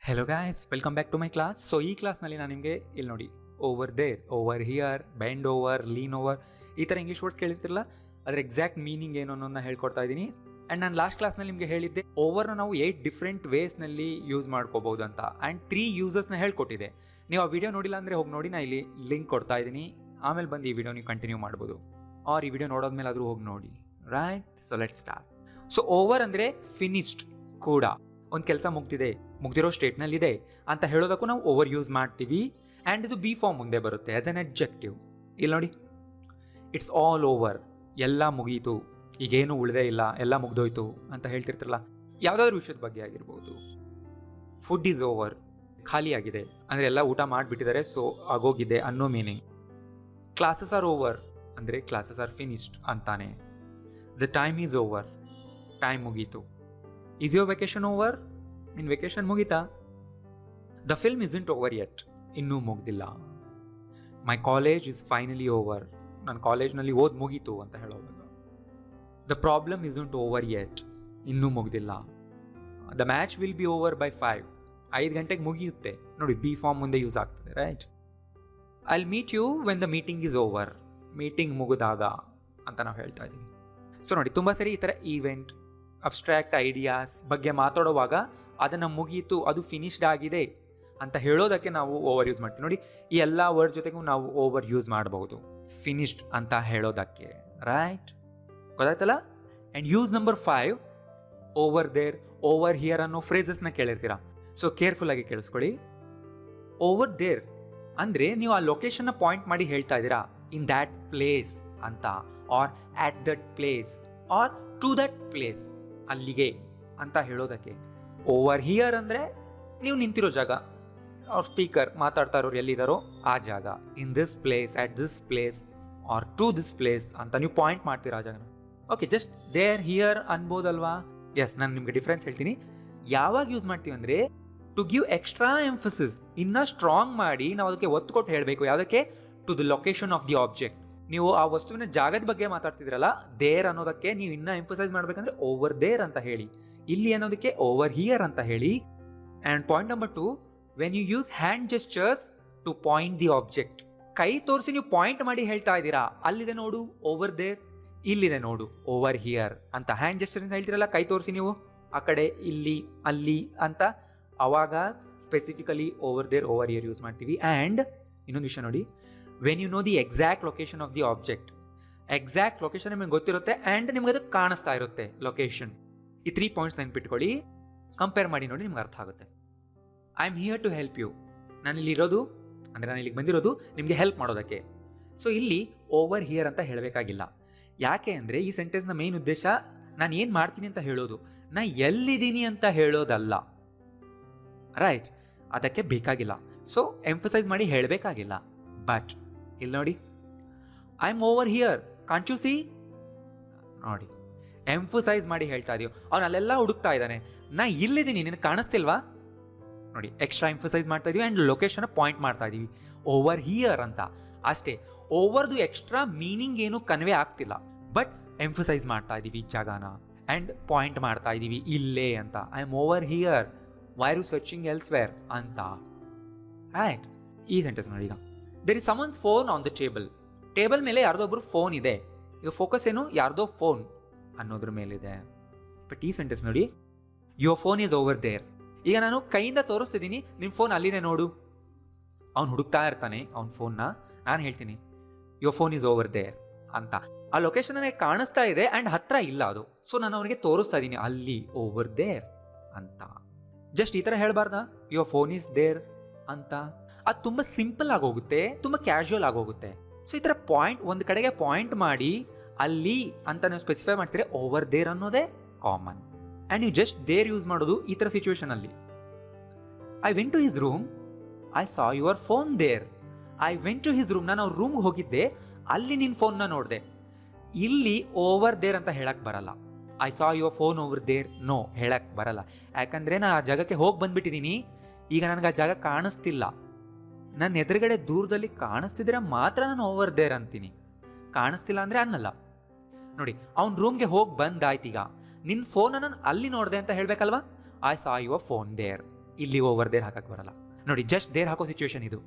Hello guys, welcome back to my class. So ಈ ಕ್ಲಾಸ್ನಲ್ಲಿ ನಾನು ನಿಮಗೆ ಇಲ್ಲಿ ನೋಡಿ over there, over here, bend over, lean over, ಈ ಥರ ಇಂಗ್ಲೀಷ್ ವರ್ಡ್ಸ್ ಕೇಳಿರ್ತಿರಲ್ಲ, ಅದರ ಎಕ್ಸಾಕ್ಟ್ ಮೀನಿಂಗ್ ಏನು ಅನ್ನೋದನ್ನ ಹೇಳ್ಕೊಡ್ತಾ ಇದ್ದೀನಿ. ಆ್ಯಂಡ್ ನಾನು ಲಾಸ್ಟ್ ಕ್ಲಾಸ್ನಲ್ಲಿ ನಿಮಗೆ ಹೇಳಿದ್ದೆ ಓವರ್ನ ನಾವು 8 ಡಿಫ್ರೆಂಟ್ ವೇಸ್ನಲ್ಲಿ ಯೂಸ್ ಮಾಡ್ಕೋಬಹುದು ಅಂತ. ಆ್ಯಂಡ್ 3 ಯೂಸಸ್ನ ಹೇಳ್ಕೊಟ್ಟಿದೆ. ನೀವು ಆ ವಿಡಿಯೋ ನೋಡಿಲ್ಲ ಅಂದರೆ ಹೋಗಿ ನೋಡಿ, ನಾನು ಇಲ್ಲಿ ಲಿಂಕ್ ಕೊಡ್ತಾ ಇದ್ದೀನಿ. ಆಮೇಲೆ ಬಂದು ಈ ವಿಡಿಯೋ ನೀವು ಕಂಟಿನ್ಯೂ ಮಾಡ್ಬೋದು, ಆರ್ ಈ ವಿಡಿಯೋ ನೋಡೋದ್ಮೇಲೆ ಆದರೂ ಹೋಗಿ ನೋಡಿ. Right, so let's start. So over ಅಂದರೆ ಫಿನಿಶ್ಡ್ ಕೂಡ, ಒಂದು ಕೆಲಸ ಮುಗ್ದಿರೋ ಸ್ಟೇಟ್ನಲ್ಲಿದೆ ಅಂತ ಹೇಳೋದಕ್ಕೂ ನಾವು ಓವರ್ ಯೂಸ್ ಮಾಡ್ತೀವಿ. ಆ್ಯಂಡ್ ಇದು ಬಿ ಫಾರ್ಮ್ ಮುಂದೆ ಬರುತ್ತೆ ಆ್ಯಸ್ ಎನ್ ಅಡ್ಜೆಕ್ಟಿವ್. ಇಲ್ಲಿ ನೋಡಿ, ಇಟ್ಸ್ ಆಲ್ ಓವರ್, ಎಲ್ಲ ಮುಗೀತು, ಈಗೇನು ಉಳಿದೇ ಇಲ್ಲ, ಎಲ್ಲ ಮುಗ್ದೋಯ್ತು ಅಂತ ಹೇಳ್ತಿರ್ತಾರಲ್ಲ, ಯಾವುದಾದ್ರೂ ವಿಷಯದ ಬಗ್ಗೆ ಆಗಿರ್ಬೋದು. ಫುಡ್ ಈಸ್ ಓವರ್, ಖಾಲಿ ಆಗಿದೆ ಅಂದರೆ ಎಲ್ಲ ಊಟ ಮಾಡಿಬಿಟ್ಟಿದ್ದಾರೆ, ಸೊ ಆಗೋಗಿದೆ ಅನ್ನೋ ಮೀನಿಂಗ್. ಕ್ಲಾಸಸ್ ಆರ್ ಓವರ್ ಅಂದರೆ ಕ್ಲಾಸಸ್ ಆರ್ ಫಿನಿಶ್ಡ್ ಅಂತಾನೆ. The time is over, time ಮುಗೀತು. ಈಸ್ ಯೋರ್ ವೆಕೇಶನ್ ಓವರ್, ನಿನ್ನ ವೆಕೇಶನ್ ಮುಗೀತಾ? The film isn't over yet, ಇನ್ನೂ ಮುಗ್ದಿಲ್ಲ. My college is finally over, ನನ್ನ ಕಾಲೇಜ್ನಲ್ಲಿ ಓದ್ ಮುಗೀತು ಅಂತ ಹೇಳೋವಾಗ. The problem isn't over yet, ಇನ್ನೂ ಮುಗ್ದಿಲ್ಲ. The match will be over by 5 ಗಂಟೆಗೆ ಮುಗಿಯುತ್ತೆ. ನೋಡಿ, ಬಿ ಫಾರ್ಮ್ ಮುಂದೆ ಯೂಸ್ ಆಗ್ತದೆ. Right, I'll meet you when the meeting is over, meeting ಮುಗಿದಾಗ ಅಂತ ನಾವು ಹೇಳ್ತಾ ಇದ್ದೀವಿ. ಸೊ ನೋಡಿ, ತುಂಬ ಸರಿ ಈ ಥರ ಈವೆಂಟ್, ಅಬ್ಸ್ಟ್ರಾಕ್ಟ್ ಐಡಿಯಾಸ್ ಬಗ್ಗೆ ಮಾತಾಡುವಾಗ ಅದನ್ನು ಮುಗೀತು, ಅದು ಫಿನಿಶ್ಡ್ ಆಗಿದೆ ಅಂತ ಹೇಳೋದಕ್ಕೆ ನಾವು ಓವರ್ ಯೂಸ್ ಮಾಡ್ತೀವಿ. ನೋಡಿ, ಈ ಎಲ್ಲ ವರ್ಡ್ ಜೊತೆಗೂ ನಾವು ಓವರ್ ಯೂಸ್ ಮಾಡಬಹುದು ಫಿನಿಶ್ಡ್ ಅಂತ ಹೇಳೋದಕ್ಕೆ. ರೈಟ್, ಗೊತ್ತಾಯ್ತಲ್ಲ? And use number 5, over there, over here ಅನ್ನೋ ಫ್ರೇಸಸ್ನ ಕೇಳಿರ್ತೀರಾ. ಸೊ ಕೇರ್ಫುಲ್ ಆಗಿ ಕೇಳಿಸ್ಕೊಳ್ಳಿ. ಓವರ್ ದೇರ್ ಅಂದರೆ ನೀವು ಆ ಲೊಕೇಶನ್ನ ಪಾಯಿಂಟ್ ಮಾಡಿ ಹೇಳ್ತಾ ಇದ್ದೀರಾ, ಇನ್ ದ್ಯಾಟ್ ಪ್ಲೇಸ್ ಅಂತ, or at that place, or to that place, ಅಲ್ಲಿಗೆ ಅಂತ ಹೇಳೋದಕ್ಕೆ. ಓವರ್ ಹಿಯರ್ ಅಂದರೆ ನೀವು ನಿಂತಿರೋ ಜಾಗ, ಅವ್ರ ಸ್ಪೀಕರ್ ಮಾತಾಡ್ತಾ ಇರೋರು ಎಲ್ಲಿದ್ದಾರೋ ಆ ಜಾಗ. In this place, at this place, or to this place ಅಂತ ನೀವು ಪಾಯಿಂಟ್ ಮಾಡ್ತೀರಾ ಆ ಜಾಗನ. ಓಕೆ, ಜಸ್ಟ್ ದೇರ್ ಹಿಯರ್ ಅನ್ಬೋದಲ್ವಾ? ಎಸ್, ನಾನು ನಿಮಗೆ ಡಿಫ್ರೆನ್ಸ್ ಹೇಳ್ತೀನಿ. ಯಾವಾಗ ಯೂಸ್ ಮಾಡ್ತೀವಿ ಅಂದರೆ ಟು ಗಿವ್ ಎಕ್ಸ್ಟ್ರಾ ಎಂಫಸಿಸ್, ಇನ್ನೂ ಸ್ಟ್ರಾಂಗ್ ಮಾಡಿ ನಾವು ಅದಕ್ಕೆ ಒತ್ತು ಕೊಟ್ಟು ಹೇಳಬೇಕು. ಯಾವುದಕ್ಕೆ? To the location of the object. ನೀವು ಆ ವಸ್ತುವಿನ ಜಾಗದ ಬಗ್ಗೆ ಮಾತಾಡ್ತಿದ್ರಲ್ಲ, ದೇರ್ ಅನ್ನೋದಕ್ಕೆ ನೀವು ಇನ್ನೂ ಎಂಫಸೈಸ್ ಮಾಡ್ಬೇಕಂದ್ರೆ ಓವರ್ ದೇರ್ ಅಂತ ಹೇಳಿ. ಇಲ್ಲಿ ಅನ್ನೋದಕ್ಕೆ ಓವರ್ ಹಿಯರ್ ಅಂತ ಹೇಳಿ. And point number 2, when you use hand gestures to point the object, ಕೈ ತೋರಿಸಿ ನೀವು ಪಾಯಿಂಟ್ ಮಾಡಿ ಹೇಳ್ತಾ ಇದ್ದೀರಾ, ಅಲ್ಲಿದೆ ನೋಡು ಓವರ್ ದೇರ್, ಇಲ್ಲಿದೆ ನೋಡು ಓವರ್ ಹಿಯರ್ ಅಂತ ಹ್ಯಾಂಡ್ ಜೆಸ್ಚರ್ಸ್ ಹೇಳ್ತೀರಲ್ಲ, ಕೈ ತೋರಿಸಿ ನೀವು ಆ ಕಡೆ, ಇಲ್ಲಿ, ಅಲ್ಲಿ ಅಂತ, ಅವಾಗ specifically over there, over here use ಮಾಡ್ತೀವಿ. ಆ್ಯಂಡ್ ಇನ್ನೊಂದು ವಿಷಯ ನೋಡಿ, when you know the exact location of the object, exact location ನಿಮಗೆ ಗೊತ್ತಿರುತ್ತೆ ಆ್ಯಂಡ್ ನಿಮ್ಗೆ ಅದು ಕಾಣಿಸ್ತಾ ಇರುತ್ತೆ ಲೊಕೇಶನ್. ಈ 3 ಪಾಯಿಂಟ್ಸ್ ನೆನ್ಪಿಟ್ಕೊಳ್ಳಿ, ಕಂಪೇರ್ ಮಾಡಿ ನೋಡಿ, ನಿಮ್ಗೆ ಅರ್ಥ ಆಗುತ್ತೆ. I am here to help you, ನಾನು ಇಲ್ಲಿರೋದು ಅಂದರೆ ನಾನು ಇಲ್ಲಿಗೆ ಬಂದಿರೋದು ನಿಮಗೆ ಹೆಲ್ಪ್ ಮಾಡೋದಕ್ಕೆ. ಸೊ ಇಲ್ಲಿ ಓವರ್ ಹಿಯರ್ ಅಂತ ಹೇಳಬೇಕಾಗಿಲ್ಲ. ಯಾಕೆ ಅಂದರೆ ಈ ಸೆಂಟೆನ್ಸ್ನ ಮೇನ್ ಉದ್ದೇಶ ನಾನು ಏನು ಮಾಡ್ತೀನಿ ಅಂತ ಹೇಳೋದು, ನಾ ಎಲ್ಲಿದ್ದೀನಿ ಅಂತ ಹೇಳೋದಲ್ಲ. ರೈಟ್, ಅದಕ್ಕೆ ಬೇಕಾಗಿಲ್ಲ. ಸೊ ಎಂಫಸೈಸ್ ಮಾಡಿ ಹೇಳಬೇಕಾಗಿಲ್ಲ. ಬಟ್ ಇಲ್ಲಿ ನೋಡಿ, I am over here, can't U C? ನೋಡಿ, ಎಂಫಸೈಸ್ ಮಾಡಿ ಹೇಳ್ತಾ ಇದೀವಿ. ಅವ್ನು ಅಲ್ಲೆಲ್ಲ ಹುಡುಕ್ತಾ ಇದ್ದಾನೆ, ನಾ ಇಲ್ಲಿದ್ದೀನಿ, ನಿನಗೆ ಕಾಣಿಸ್ತಿಲ್ವಾ? ನೋಡಿ, ಎಕ್ಸ್ಟ್ರಾ ಎಂಫಸೈಸ್ ಮಾಡ್ತಾ ಇದೀವಿ ಆ್ಯಂಡ್ ಲೊಕೇಶನ್ ಪಾಯಿಂಟ್ ಮಾಡ್ತಾ ಇದೀವಿ ಓವರ್ ಹಿಯರ್ ಅಂತ ಅಷ್ಟೇ. ಓವರ್ದು ಎಕ್ಸ್ಟ್ರಾ ಮೀನಿಂಗ್ ಏನು ಕನ್ವೆ ಆಗ್ತಿಲ್ಲ, ಬಟ್ ಎಂಫಸೈಸ್ ಮಾಡ್ತಾ ಇದೀವಿ ಜಾಗನ ಆ್ಯಂಡ್ ಪಾಯಿಂಟ್ ಮಾಡ್ತಾ ಇದೀವಿ ಇಲ್ಲೇ ಅಂತ. I am over here, why are you searching elsewhere ಅಂತ. ರೈಟ್, ಈ ಸೆಂಟೆನ್ಸ್ ನೋಡಿ. ಈಗ there is someone's phone on the table, table ಮೇಲೆ ಯಾರ್ದೋ ಒಬ್ರು ಫೋನ್ ಇದೆ. ಈಗ ಫೋಕಸ್ ಏನು? ಯಾರ್ದೋ ಫೋನ್ ಅನ್ನೋದ್ರ ಮೇಲಿದೆ. ಬಟ್ ಈ ಸೆಂಟೆನ್ಸ್ ನೋಡಿ, your phone is over there. ಈಗ ನಾನು ಕೈಯಿಂದ ತೋರಿಸ್ತಿದ್ದೀನಿ, ನಿಮ್ಮ ಫೋನ್ ಅಲ್ಲಿದೆ ನೋಡು. ಅವ್ನು ಹುಡುಕ್ತಾ ಇರ್ತಾನೆ ಅವ್ನ ಫೋನ್ನ, ನಾನು ಹೇಳ್ತೀನಿ your phone is over there ಅಂತ. ಆ ಲೊಕೇಶನ್ ನನಗೆ ಕಾಣಿಸ್ತಾ ಇದೆ ಆ್ಯಂಡ್ ಹತ್ರ ಇಲ್ಲ ಅದು, ಸೊ ನಾನು ಅವನಿಗೆ ತೋರಿಸ್ತಾ ಇದ್ದೀನಿ ಅಲ್ಲಿ ಓವರ್ ದೇರ್ ಅಂತ. ಜಸ್ಟ್ ಈ ಥರ ಹೇಳಬಾರ್ದಾ, ಯುವರ್ ಫೋನ್ ಈಸ್ ದೇರ್ ಅಂತ? ಅದು ತುಂಬ ಸಿಂಪಲ್ ಆಗೋಗುತ್ತೆ, ತುಂಬ ಕ್ಯಾಶುವಲ್ ಆಗೋಗುತ್ತೆ. ಸೊ ಈ ಥರ ಪಾಯಿಂಟ್, ಒಂದು ಕಡೆಗೆ ಪಾಯಿಂಟ್ ಮಾಡಿ ಅಲ್ಲಿ ಅಂತ ನೀವು ಸ್ಪೆಸಿಫೈ ಮಾಡ್ತೀರಾ, ಓವರ್ ದೇರ್ ಅನ್ನೋದೇ ಕಾಮನ್. ಆ್ಯಂಡ್ ನೀವು ಜಸ್ಟ್ ದೇರ್ ಯೂಸ್ ಮಾಡೋದು ಈ ಥರ ಸಿಚುವೇಶನಲ್ಲಿ. I went to his room, I saw your phone there. I went to his room, ನಾನು ಅವ್ರ ರೂಮ್ಗೆ ಹೋಗಿದ್ದೆ, ಅಲ್ಲಿ ನಿನ್ನ ಫೋನ್ನ ನೋಡಿದೆ. ಇಲ್ಲಿ ಓವರ್ ದೇರ್ ಅಂತ ಹೇಳಕ್ಕೆ ಬರಲ್ಲ. I saw your phone over there, no, ಹೇಳಕ್ಕೆ ಬರಲ್ಲ. ಯಾಕಂದರೆ ನಾನು ಆ ಜಾಗಕ್ಕೆ ಹೋಗಿ ಬಂದುಬಿಟ್ಟಿದ್ದೀನಿ, ಈಗ ನನಗೆ ಆ ಜಾಗ ಕಾಣಿಸ್ತಿಲ್ಲ. ನನ್ನ ಎದುರುಗಡೆ ದೂರದಲ್ಲಿ ಕಾಣಿಸ್ತಿದ್ರೆ ಮಾತ್ರ ನಾನು ಓವರ್ ದೇರ್ ಅಂತೀನಿ, ಕಾಣಿಸ್ತಿಲ್ಲ ಅಂದರೆ ಅನ್ನಲ್ಲ. ನೋಡಿ, ಅವ್ನ ರೂಮ್ಗೆ ಹೋಗಿ ಬಂದಾಯ್ತು. ಈಗ ನಿನ್ನ ಫೋನ ನಾನು ಅಲ್ಲಿ ನೋಡಿದೆ ಅಂತ ಹೇಳಬೇಕಲ್ವಾ? I saw your phone there ಇಲ್ಲಿ ಓವರ್ ದೇರ್ ಹಾಕಕ್ಕೆ ಬರಲ್ಲ. ನೋಡಿ, ಜಸ್ಟ್ ದೇರ್ ಹಾಕೋ ಸಿಚುವೇಶನ್ ಇದು.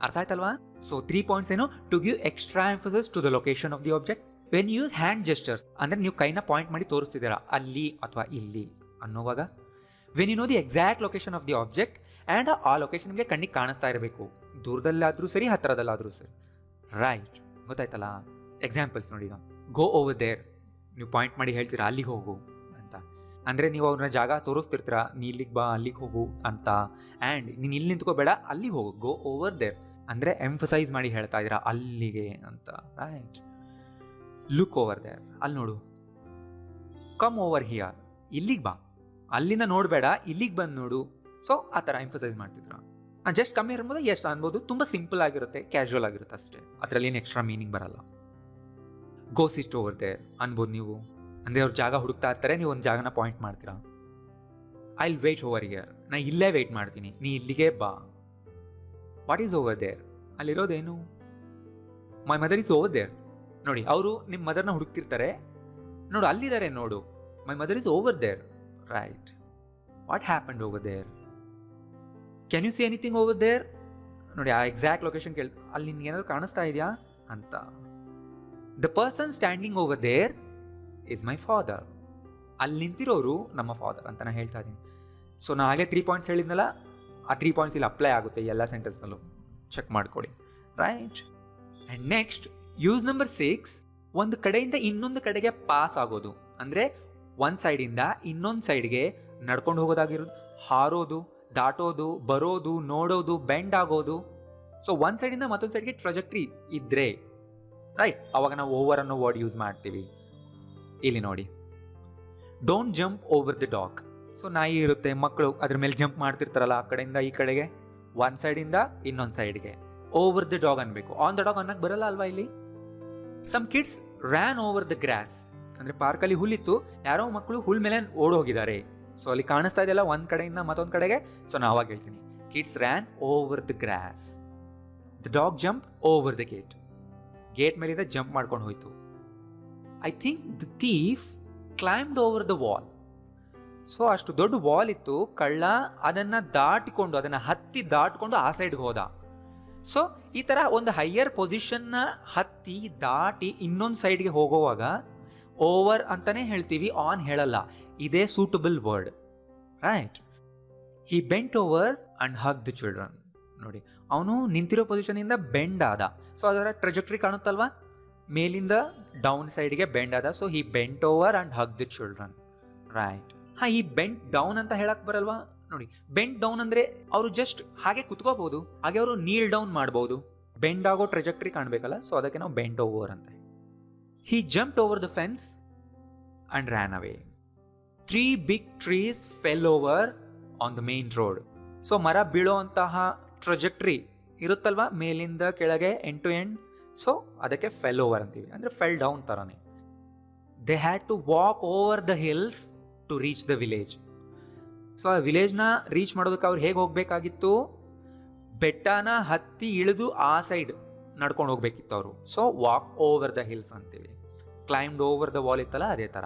ಅರ್ಥ ಆಯ್ತಲ್ವಾ? ಸೊ 3 ಪಾಯಿಂಟ್ಸ್ ಏನು? To give extra emphasis to the location of the object. When use hand gestures ಅಂದ್ರೆ ನೀವು ಕೈನ ಪಾಯಿಂಟ್ ಮಾಡಿ ತೋರಿಸ್ತಿದ್ದೀರಾ ಅಲ್ಲಿ ಅಥವಾ ಇಲ್ಲಿ ಅನ್ನೋವಾಗ, when you know the exact location of the object and ಆ ಲೊಕೇಶನ್ ನಿಮಗೆ ಕಣ್ಣಿಗೆ ಕಾಣಿಸ್ತಾ ಇರಬೇಕು, ದೂರದಲ್ಲಾದರೂ ಸರಿ ಹತ್ತಿರದಲ್ಲಾದರೂ ಸರಿ. ರೈಟ್, ಗೊತ್ತಾಯ್ತಲ್ಲ? ಎಕ್ಸಾಂಪಲ್ಸ್ ನೋಡಿ. ಈಗ ಗೋ ಓವರ್ ದೇರ್, ನೀವು ಪಾಯಿಂಟ್ ಮಾಡಿ ಹೇಳ್ತೀರಾ ಅಲ್ಲಿಗೆ ಹೋಗು ಅಂತ. ಅಂದರೆ ನೀವು ಅವ್ರನ್ನ ಜಾಗ ತೋರಿಸ್ತಿರ್ತೀರಾ, ನೀ ಇಲ್ಲಿಗೆ ಬಾ, ಅಲ್ಲಿಗೆ ಹೋಗು ಅಂತ. ಆ್ಯಂಡ್ ನೀನು ಇಲ್ಲಿ ನಿಂತ್ಕೋಬೇಡ, ಅಲ್ಲಿಗೆ ಹೋಗು. ಗೋ ಓವರ್ ದೇರ್ ಅಂದರೆ ಎಂಫಸೈಸ್ ಮಾಡಿ ಹೇಳ್ತಾ ಇದ್ದೀರಾ ಅಲ್ಲಿಗೆ ಅಂತ. ರೈಟ್. ಲುಕ್ ಓವರ್ ದೇರ್, ಅಲ್ಲಿ ನೋಡು. ಕಮ್ ಓವರ್ ಹಿಯರ್, ಇಲ್ಲಿಗೆ ಬಾ, ಅಲ್ಲಿಂದ ನೋಡಬೇಡ, ಇಲ್ಲಿಗೆ ಬಂದು ನೋಡು. ಸೊ ಆ ಥರ ಎಂಫಸೈಸ್ ಮಾಡ್ತಿದ್ರ. ಜಸ್ಟ್ ಕಮ್ಮಿ ಇರ್ಬೋದು, ಎಷ್ಟು ಅನ್ಬೋದು. ತುಂಬ ಸಿಂಪಲ್ ಆಗಿರುತ್ತೆ, ಕ್ಯಾಶುವಲ್ ಆಗಿರುತ್ತೆ ಅಷ್ಟೇ. ಅದರಲ್ಲಿ ಏನು ಎಕ್ಸ್ಟ್ರಾ ಮೀನಿಂಗ್ ಬರಲ್ಲ. ಗೋ ಸಿಟ್ ಓವರ್ ದೇರ್ ಅನ್ಬೋದು ನೀವು. ಅಂದರೆ ಅವ್ರ ಜಾಗ ಹುಡುಕ್ತಾ ಇರ್ತಾರೆ, ನೀವು ಒಂದು ಜಾಗನ ಪಾಯಿಂಟ್ ಮಾಡ್ತೀರಾ. I will wait over here, ನಾ ಇಲ್ಲೇ ವೇಟ್ ಮಾಡ್ತೀನಿ, ನೀ ಇಲ್ಲಿಗೆ ಬಾ. What is over there? ಅಲ್ಲಿರೋದೇನು? My mother is over there. ನೋಡಿ, ಅವರು ನಿಮ್ಮ ಮದರ್ನ ಹುಡುಕ್ತಿರ್ತಾರೆ, ನೋಡು ಅಲ್ಲಿದ್ದಾರೆ ನೋಡು. My mother is over there. Right. What happened over there? Can you see anything over there? ನೋಡಿ, ಆ ಎಕ್ಸಾಕ್ಟ್ ಲೊಕೇಶನ್ ಅಲ್ಲಿ ನಿನ್ಗೆ ಏನಾದ್ರು ಕಾಣಿಸ್ತಾ ಇದೆಯಾ ಅಂತ. The person standing over there is my father. ಅಲ್ಲಿ ನಿಂತಿರೋರು ನಮ್ಮ ಫಾದರ್ ಅಂತ ನಾನು ಹೇಳ್ತಾ ಇದ್ದೀನಿ. ಸೊ ನಾನು ಆಗಲೇ 3 ಪಾಯಿಂಟ್ಸ್ ಹೇಳಿದ್ನಲ್ಲ, ಆ 3 ಪಾಯಿಂಟ್ಸ್ ಇಲ್ಲಿ ಅಪ್ಲೈ ಆಗುತ್ತೆ ಎಲ್ಲ ಸೆಂಟೆನ್ಸ್ನಲ್ಲೂ. ಚೆಕ್ ಮಾಡ್ಕೊಳ್ಳಿ. Right. And next, use number 6, ಒಂದು ಕಡೆಯಿಂದ ಇನ್ನೊಂದು ಕಡೆಗೆ ಪಾಸ್ ಆಗೋದು. ಅಂದರೆ ಒಂದು ಸೈಡಿಂದ ಇನ್ನೊಂದು ಸೈಡ್ಗೆ ನಡ್ಕೊಂಡು ಹೋಗೋದಾಗಿರೋದು, ಹಾರೋದು, ದಾಟೋದು, ಬರೋದು, ನೋಡೋದು, ಬೆಂಡ್ ಆಗೋದು. ಸೊ ಒಂದು ಸೈಡಿಂದ ಮತ್ತೊಂದು ಸೈಡ್ಗೆ ಟ್ರಜೆಕ್ಟ್ರಿ ಇದ್ದರೆ ರೈಟ್, ಅವಾಗ ನಾವು ಓವರ್ ಅನ್ನೋ ವರ್ಡ್ ಯೂಸ್ ಮಾಡ್ತೀವಿ. ಇಲ್ಲಿ ನೋಡಿ, don't jump over the dog. So ನಾಯಿ ಇರುತ್ತೆ, ಮಕ್ಕಳು ಅದ್ರ ಮೇಲೆ ಜಂಪ್ ಮಾಡ್ತಿರ್ತಾರಲ್ಲ, ಆ ಕಡೆಯಿಂದ ಈ ಕಡೆಗೆ, ಒಂದು ಸೈಡಿಂದ ಇನ್ನೊಂದು ಸೈಡ್ಗೆ. ಓವರ್ ದಿ ಡಾಗ್ ಅನ್ಬೇಕು, ಆನ್ ದ ಡಾಗ್ ಅನ್ನಕ್ಕೆ ಬರಲ್ಲ ಅಲ್ವಾ ಇಲ್ಲಿ. Some kids ran over the grass. ಅಂದರೆ ಪಾರ್ಕಲ್ಲಿ ಹುಲ್ಲಿತ್ತು, ಯಾರೋ ಮಕ್ಕಳು ಹುಲ್ ಮೇಲೆ ಓಡೋಗಿದ್ದಾರೆ. ಸೊ ಅಲ್ಲಿ ಕಾಣಿಸ್ತಾ ಇದೆಯಲ್ಲ ಒಂದು ಕಡೆಯಿಂದ ಮತ್ತೊಂದು ಕಡೆಗೆ. ಸೊ ನಾನು ಅವಾಗ ಹೇಳ್ತೀನಿ, kids ran over the grass. The dog jump over the gate. Gate ಮೇಲಿಂದ ಜಂಪ್ ಮಾಡ್ಕೊಂಡು ಹೋಯ್ತು. I think the thief climbed over the wall. So ಅಷ್ಟು ದೊಡ್ಡ ವಾಲ್ ಇತ್ತು, ಕಳ್ಳ ಅದನ್ನು ದಾಟಿಕೊಂಡು, ಅದನ್ನು ಹತ್ತಿ ದಾಟಿಕೊಂಡು ಆ ಸೈಡ್ಗೆ ಹೋದ. ಸೊ ಈ ಥರ ಒಂದು ಹೈಯರ್ ಪೊಸಿಷನ್ನ ಹತ್ತಿ ದಾಟಿ ಇನ್ನೊಂದು ಸೈಡ್ಗೆ ಹೋಗುವಾಗ ಓವರ್ ಅಂತಾನೆ ಹೇಳ್ತೀವಿ, ಆನ್ ಹೇಳಲ್ಲ. ಇದೇ suitable word. Right. He bent over and hug the children. ನೋಡಿ, ಅವನು ನಿಂತಿರೋ ಪೊಸಿಷನಿಂದ ಬೆಂಡ್ ಆದ. ಸೊ ಅದರ ಟ್ರಜೆಕ್ಟ್ರಿ ಕಾಣುತ್ತಲ್ವಾ, ಮೇಲಿಂದ ಡೌನ್ ಸೈಡ್ಗೆ ಬೆಂಡ್ ಆದ. So he bent over and hug the children. Right. ಈ ಬೆಂಟ್ ಡೌನ್ ಅಂತ ಹೇಳಕ್ ಬರಲ್ವಾ? ನೋಡಿ, ಬೆಂಟ್ ಡೌನ್ ಅಂದ್ರೆ ಅವರು ಜಸ್ಟ್ ಹಾಗೆ ಕುತ್ಕೋಬಹುದು, ಹಾಗೆ ಅವರು ನೀಲ್ ಡೌನ್ ಮಾಡಬಹುದು. ಬೆಂಡ್ ಆಗೋ ಟ್ರಜೆಕ್ಟ್ರಿ ಕಾಣಬೇಕಲ್ಲ, ಸೊ ಅದಕ್ಕೆ ನಾವು ಬೆಂಟ್ ಓವರ್ ಅಂತ. He jumped over the fence and ran away. 3 big trees fell over on the main road. So ಮರ ಬೀಳೋ ಅಂತಹ ಟ್ರಜೆಕ್ಟ್ರಿ ಇರುತ್ತಲ್ವಾ, ಮೇಲಿಂದ ಕೆಳಗೆ ಎಂಡ್ ಟು ಎಂಡ್. ಸೊ ಅದಕ್ಕೆ ಫೆಲ್ ಓವರ್ ಅಂತೀವಿ, ಅಂದರೆ ಫೆಲ್ ಡೌನ್ ಥರನೇ. They had to walk over the hills to reach the village. So ಆ ವಿಲೇಜ್ನ ರೀಚ್ ಮಾಡೋದಕ್ಕೆ ಅವ್ರು ಹೇಗೆ ಹೋಗಬೇಕಾಗಿತ್ತು? ಬೆಟ್ಟನ ಹತ್ತಿ ಇಳಿದು ಆ ಸೈಡ್ ನಡ್ಕೊಂಡು ಹೋಗ್ಬೇಕಿತ್ತು ಅವರು. So walk over the hills ಅಂತೀವಿ. ಕ್ಲೈಂಬ್ಡ್ ಓವರ್ ದ ವಾಲ್ ಇತ್ತಲ್ಲ, ಅದೇ ಥರ.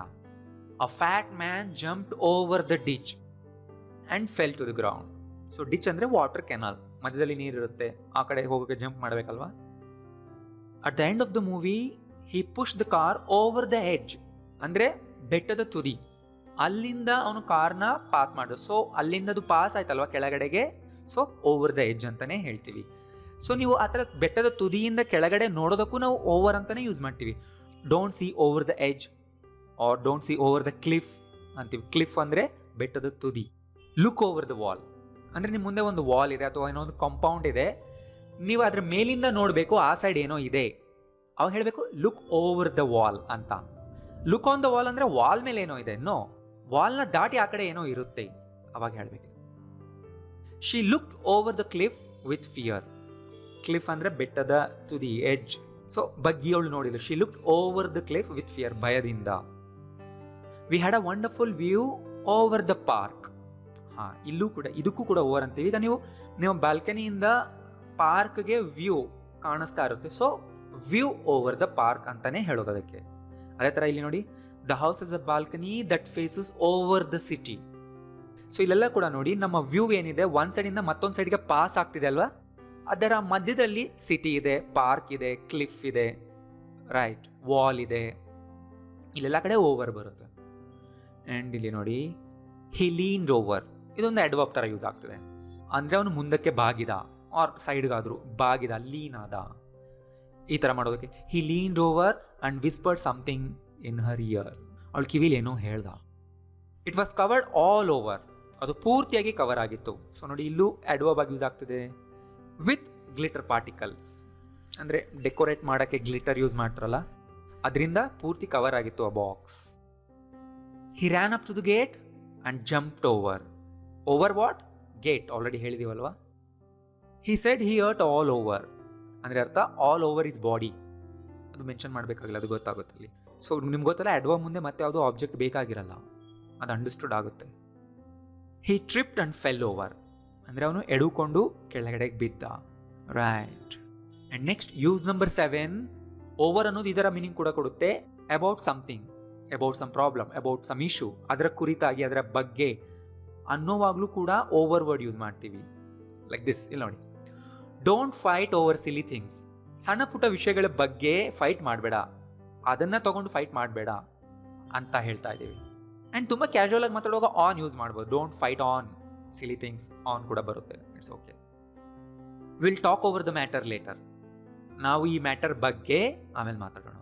A fat man jumped over the ditch and fell to the ground. So ditch ಅಂದರೆ ವಾಟರ್ ಕೆನಾಲ್, ಮಧ್ಯದಲ್ಲಿ ನೀರಿರುತ್ತೆ, ಆ ಕಡೆ ಹೋಗೋಕ್ಕೆ ಜಂಪ್ ಮಾಡಬೇಕಲ್ವಾ. At the end of the movie he push the car over the edge. ಅಂದರೆ ಬೆಟ್ಟದ ತುದಿ, ಅಲ್ಲಿಂದ ಅವನು ಕಾರ್ನ ಪಾಸ್ ಮಾಡಿದ. ಸೊ ಅಲ್ಲಿಂದ ಅದು ಪಾಸ್ ಆಯ್ತಲ್ವಾ ಕೆಳಗಡೆಗೆ, ಸೊ ಓವರ್ ದ ಎಡ್ಜ್ ಅಂತಾನೆ ಹೇಳ್ತೀವಿ. ಸೊ ನೀವು ಆ ಥರ ಬೆಟ್ಟದ ತುದಿಯಿಂದ ಕೆಳಗಡೆ ನೋಡೋದಕ್ಕೂ ನಾವು ಓವರ್ ಅಂತಾನೆ ಯೂಸ್ ಮಾಡ್ತೀವಿ. Don't see over the edge or don't see over the cliff ಅಂತೀವಿ. ಕ್ಲಿಫ್ ಅಂದರೆ ಬೆಟ್ಟದ ತುದಿ. ಲುಕ್ ಓವರ್ ದ ವಾಲ್ ಅಂದರೆ ನಿಮ್ಮ ಮುಂದೆ ಒಂದು ವಾಲ್ ಇದೆ ಅಥವಾ ಏನೋ ಒಂದು ಕಾಂಪೌಂಡ್ ಇದೆ, ನೀವು ಅದ್ರ ಮೇಲಿಂದ ನೋಡಬೇಕು, ಆ ಸೈಡ್ ಏನೋ ಇದೆ, ಅವಾಗ ಹೇಳಬೇಕು ಲುಕ್ ಓವರ್ ದ ವಾಲ್ ಅಂತ. ಲುಕ್ ಆನ್ ದ ವಾಲ್ ಅಂದರೆ ವಾಲ್ ಮೇಲೆ ಏನೋ ಇದೆ, ನೋ, ವಾಲ್ನ ದಾಟಿ ಆ ಕಡೆ ಏನೋ ಇರುತ್ತೆ, ಅವಾಗ ಹೇಳಬೇಕು. She looked over the cliff with fear. Cliff ಅಂದರೆ ಬೆಟ್ಟದ ತುದಿ, ಎಡ್ಜ್. ಸೊ ಬಗ್ಗಿ ಅವಳು ನೋಡಿದ್ರು. She looked over the cliff with fear, ಭಯದಿಂದ. We had a wonderful view over the park. ಇಲ್ಲೂ ಕೂಡ, ಇದಕ್ಕೂ ಕೂಡ ಓವರ್ ಅಂತೀವಿ. ಈಗ ನೀವು ಬಾಲ್ಕನಿಯಿಂದ ಪಾರ್ಕ್ಗೆ ವ್ಯೂ ಕಾಣಿಸ್ತಾ ಇರುತ್ತೆ. So view over the park ಅಂತಾನೆ ಹೇಳೋದು ಅದಕ್ಕೆ. ಅದೇ ಥರ ಇಲ್ಲಿ ನೋಡಿ, the house is a balcony that faces over the city. So ಇಲ್ಲೆಲ್ಲ ಕೂಡ ನೋಡಿ ನಮ್ಮ ವ್ಯೂ ಏನಿದೆ ಒಂದು ಸೈಡಿಂದ ಮತ್ತೊಂದು ಸೈಡ್ಗೆ ಪಾಸ್ ಆಗ್ತಿದೆ ಅಲ್ವಾ, ಅದರ ಮಧ್ಯದಲ್ಲಿ ಸಿಟಿ ಇದೆ, ಪಾರ್ಕ್ ಇದೆ, ಕ್ಲಿಫ್ ಇದೆ, ರೈಟ್, ವಾಲ್ ಇದೆ, ಇಲ್ಲೆಲ್ಲ ಕಡೆ ಓವರ್ ಬರುತ್ತೆ. ಆ್ಯಂಡ್ ಇಲ್ಲಿ ನೋಡಿ ಹಿ ಲೀನ್ಡ್ ಓವರ್, ಇದೊಂದು ಅಡ್ವರ್ಬ್ ಥರ ಯೂಸ್ ಆಗ್ತದೆ. ಅಂದರೆ ಅವನು ಮುಂದಕ್ಕೆ ಬಾಗಿದ ಆರ್ ಸೈಡ್ಗಾದ್ರು ಬಾಗಿದ, ಲೀನ್ ಆದ, ಈ ಥರ ಮಾಡೋದಕ್ಕೆ. He leaned over and whispered something in her ear, ಅವಳು ಕಿವಿಲಿ ಏನೋ ಹೇಳ್ದ. It was covered all over, ಅದು ಪೂರ್ತಿಯಾಗಿ ಕವರ್ ಆಗಿತ್ತು. ಸೊ ನೋಡಿ ಇಲ್ಲೂ ಅಡ್ವರ್ಬ್ ಆಗಿ ಯೂಸ್ ಆಗ್ತದೆ. ವಿತ್ ಗ್ಲಿಟರ್ ಪಾರ್ಟಿಕಲ್ಸ್, ಅಂದರೆ ಡೆಕೋರೇಟ್ ಮಾಡೋಕ್ಕೆ ಗ್ಲಿಟರ್ ಯೂಸ್ ಮಾಡ್ತಾರಲ್ಲ, ಅದರಿಂದ ಪೂರ್ತಿ ಕವರ್ ಆಗಿತ್ತು ಆ box. He ran up to the gate and jumped over. Over what? Gate, already ಹೇಳಿದೀವಲ್ವಾ. He said he hurt all over, ಅಂದರೆ ಅರ್ಥ ಆಲ್ ಓವರ್ ಇಸ್ ಬಾಡಿ. ಅದು ಮೆನ್ಷನ್ ಮಾಡಬೇಕಾಗಿಲ್ಲ, ಅದು ಗೊತ್ತಾಗುತ್ತಲ್ಲಿ. ಸೊ ನಿಮ್ಗೆ ಗೊತ್ತಲ್ಲ, ಅಡ್ವರ್ಬ್ ಮುಂದೆ ಮತ್ತೆ ಯಾವುದೋ ಆಬ್ಜೆಕ್ಟ್ ಬೇಕಾಗಿರಲ್ಲ, ಅದು ಅಂಡರ್ಸ್ಟುಡ್ ಆಗುತ್ತೆ. He tripped and fell over, ಅಂದರೆ ಅವನು ಎಡುಕೊಂಡು ಕೆಳಗಡೆಗೆ ಬಿದ್ದ, right. And next use number 7. Over ಅನ್ನೋದು ಇದರ ಮೀನಿಂಗ್ ಕೂಡ ಕೊಡುತ್ತೆ. About something, about some problem, about some issue, ಅದರ ಕುರಿತಾಗಿ, ಅದರ ಬಗ್ಗೆ ಅನ್ನೋವಾಗಲೂ ಕೂಡ ಓವರ್ ವರ್ಡ್ ಯೂಸ್ ಮಾಡ್ತೀವಿ. ಲೈಕ್ ದಿಸ್, ಇಲ್ಲಿ ನೋಡಿ, don't fight over silly things. ಸಣ್ಣ ಪುಟ್ಟ ವಿಷಯಗಳ ಬಗ್ಗೆ ಫೈಟ್ ಮಾಡಬೇಡ, ಅದನ್ನು ತಗೊಂಡು ಫೈಟ್ ಮಾಡಬೇಡ ಅಂತ ಹೇಳ್ತಾ ಇದ್ದೀವಿ. ಆ್ಯಂಡ್ ತುಂಬ ಕ್ಯಾಶುವಲ್ ಆಗಿ ಮಾತಾಡುವಾಗ ಆನ್ ಯೂಸ್ ಮಾಡ್ಬೋದು. Don't fight on silly things, on ಕೂಡ ಬರುತ್ತೆ, it's okay. Will talk over the matter later, ನಾವು ಈ ಮ್ಯಾಟರ್ ಬಗ್ಗೆ ಆಮೇಲೆ ಮಾತಾಡೋಣ.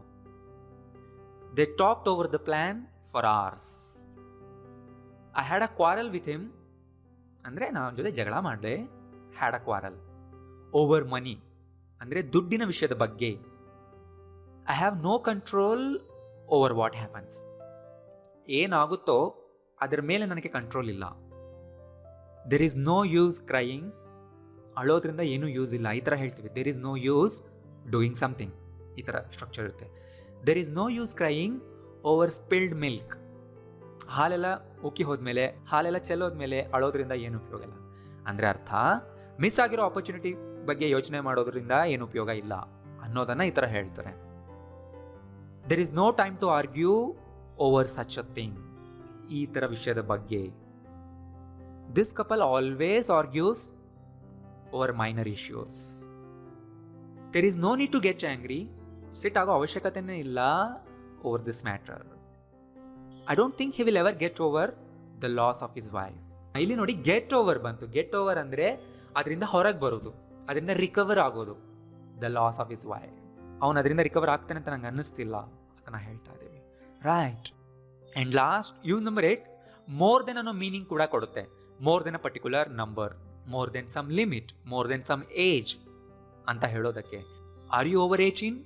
They talked over the plan for hours. I had a quarrel with him, ಅಂದರೆ ನಾನು ಜೊತೆ ಜಗಳ ಮಾಡಿದೆ. Had a quarrel. Over money, ಅಂದರೆ ದುಡ್ಡಿನ ವಿಷಯದ ಬಗ್ಗೆ. I have no control over what happens, ಏನಾಗುತ್ತೋ ಅದರ ಮೇಲೆ ನನಗೆ ಕಂಟ್ರೋಲ್ ಇಲ್ಲ. There is no use crying, ಅಳೋದ್ರಿಂದ ಏನೂ ಯೂಸ್ ಇಲ್ಲ, ಈ ಥರ ಹೇಳ್ತೀವಿ. There is no use doing something, ಈ ಥರ ಸ್ಟ್ರಕ್ಚರ್ ಇರುತ್ತೆ. There is no use crying over spilled milk, ಹಾಲೆಲ್ಲ ಉಕ್ಕಿ ಹೋದ್ಮೇಲೆ, ಹಾಲೆಲ್ಲ ಚೆಲ್ಲೋದ್ಮೇಲೆ ಅಳೋದ್ರಿಂದ ಏನು ಉಪಯೋಗ ಇಲ್ಲ. ಅಂದರೆ ಅರ್ಥ, ಮಿಸ್ ಆಗಿರೋ ಆಪರ್ಚುನಿಟಿ ಬಗ್ಗೆ ಯೋಚನೆ ಮಾಡೋದ್ರಿಂದ ಏನು ಉಪಯೋಗ ಇಲ್ಲ ಅನ್ನೋದನ್ನು ಈ ಥರ ಹೇಳ್ತಾರೆ. There is no time to argue over such a thing, ಈ ಥರ ವಿಷಯದ ಬಗ್ಗೆ. This couple always argues over minor issues. There is no need to get angry, ಸಿಟ್ ಆಗೋ ಅವಶ್ಯಕತೆನೇ ಇಲ್ಲ over this matter. I don't think he will ever get over the loss of his wife. ಇಲ್ಲಿ ನೋಡಿ ಗೆಟ್ ಓವರ್ ಬಂತು. Get over ಅಂದರೆ ಅದರಿಂದ ಹೊರಗೆ ಬರೋದು, ಅದರಿಂದ ರಿಕವರ್ ಆಗೋದು. The loss of his wife, ಅವನು ಅದರಿಂದ ರಿಕವರ್ ಆಗ್ತಾನೆ ಅಂತ ನಂಗೆ ಅನ್ನಿಸ್ತಿಲ್ಲ ಅಂತ ನಾ ಹೇಳ್ತಾ ಇದ್ದೀವಿ, right. And last use number 8. More than ಅನ್ನೋ ಮೀನಿಂಗ್ ಕೂಡ ಕೊಡುತ್ತೆ. More than a particular number, more than some limit, more than some age ಅಂತ ಹೇಳೋದಕ್ಕೆ. ಆರ್ ಯು ಓವರ್ 18,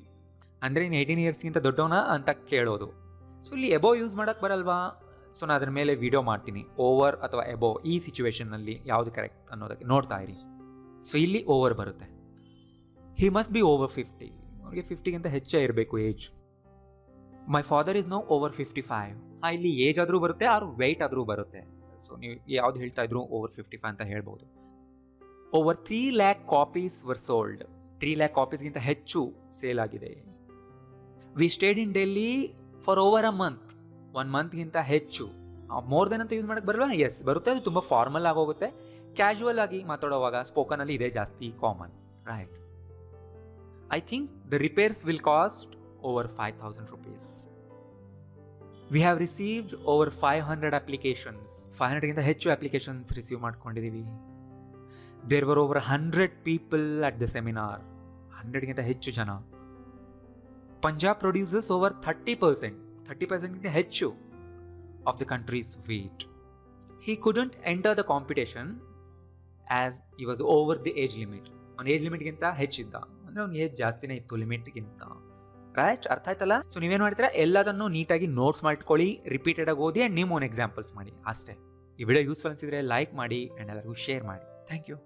ಅಂದರೆ ನೀನು 18 ಇಯರ್ಸ್ಗಿಂತ ದೊಡ್ಡವನ ಅಂತ ಕೇಳೋದು. ಸೊ ಇಲ್ಲಿ ಎಬೋ ಯೂಸ್ ಮಾಡೋಕ್ಕೆ ಬರಲ್ವಾ? ಸೊ ನಾನು ಅದ್ರ ಮೇಲೆ ವಿಡಿಯೋ ಮಾಡ್ತೀನಿ, ಓವರ್ ಅಥವಾ ಎಬೋ ಈ ಸಿಚುವೇಶನ್ನಲ್ಲಿ ಯಾವುದು ಕರೆಕ್ಟ್ ಅನ್ನೋದಕ್ಕೆ ನೋಡ್ತಾ ಇರಿ. ಸೊ ಇಲ್ಲಿ ಓವರ್ ಬರುತ್ತೆ. ಹಿ ಮಸ್ಟ್ ಬಿ ಓವರ್ 50, ಅವ್ರಿಗೆ 50ಗಿಂತ ಹೆಚ್ಚೇ ಇರಬೇಕು age. My father is now over 55. ಇಲ್ಲಿ ಏಜ್ ಆದರೂ ಬರುತ್ತೆ, ಆರು ವೆಯ್ಟ್ ಆದರೂ ಬರುತ್ತೆ. ಸೊ ನೀವು ಯಾವ್ದು ಹೇಳ್ತಾ ಇದ್ರು ಓವರ್ 55 ಅಂತ ಹೇಳ್ಬೋದು. Over 3 lakh copies were sold. 3 lakh ಕಾಪೀಸ್ಗಿಂತ ಹೆಚ್ಚು ಸೇಲ್ ಆಗಿದೆ. We stayed in Delhi for over a month. 1 ಮಂತ್ಗಿಂತ ಹೆಚ್ಚು. ಮೋರ್ ದೆನ್ ಅಂತ ಯೂಸ್ ಮಾಡೋಕ್ಕೆ ಬರಲ್ಲ? ಎಸ್ ಬರುತ್ತೆ, ಅದು ತುಂಬ ಫಾರ್ಮಲ್ ಆಗೋಗುತ್ತೆ. ಕ್ಯಾಶುವಲ್ ಆಗಿ ಮಾತಾಡೋವಾಗ ಸ್ಪೋಕನಲ್ಲಿ ಇದೆ ಜಾಸ್ತಿ common, right. I think the repairs will cost over 5,000 rupees. We have received over 500 applications. 500ಗಿಂತ ಹೆಚ್ಚು ಅಪ್ಲಿಕೇಶನ್ಸ್ ರಿಸೀವ್ ಮಾಡ್ಕೊಂಡಿದ್ದೀವಿ. There were over 100 people at the seminar. 100ಗಿಂತ ಹೆಚ್ಚು ಜನ. Punjab produces over 30%. 30%ಗಿಂತ ಹೆಚ್ಚು of the countries wheat. He couldn't enter the competition as he was over the age limit. ಅವನ age ಲಿಮಿಟ್ಗಿಂತ ಹೆಚ್ಚಿದ್ದ, ಅಂದರೆ ಅವ್ನ ಏಜ್ ಜಾಸ್ತಿನೇ ಇತ್ತು ಲಿಮಿಟ್ಗಿಂತ, ರೈಟ್. ಅರ್ಥ ಆಯ್ತಲ್ಲ? ಸೊ ನೀವೇನು ಮಾಡ್ತೀರಾ, ಎಲ್ಲದನ್ನು ನೀಟಾಗಿ ನೋಟ್ಸ್ ಮಾಡ್ಕೊಳ್ಳಿ, ರಿಪೀಟೆಡ್ ಆಗಿ ಓದಿ ಆ್ಯಂಡ್ ನಿಮ್ಮ ಓನ್ ಎಕ್ಸಾಂಪಲ್ಸ್ ಮಾಡಿ ಅಷ್ಟೇ. ಈ ವಿಡಿಯೋ ಯೂಸ್ಫುಲ್ ಅನಿಸಿದ್ರೆ ಲೈಕ್ ಮಾಡಿ ಆ್ಯಂಡ್ ಎಲ್ಲರಿಗೂ ಶೇರ್ ಮಾಡಿ. Thank you.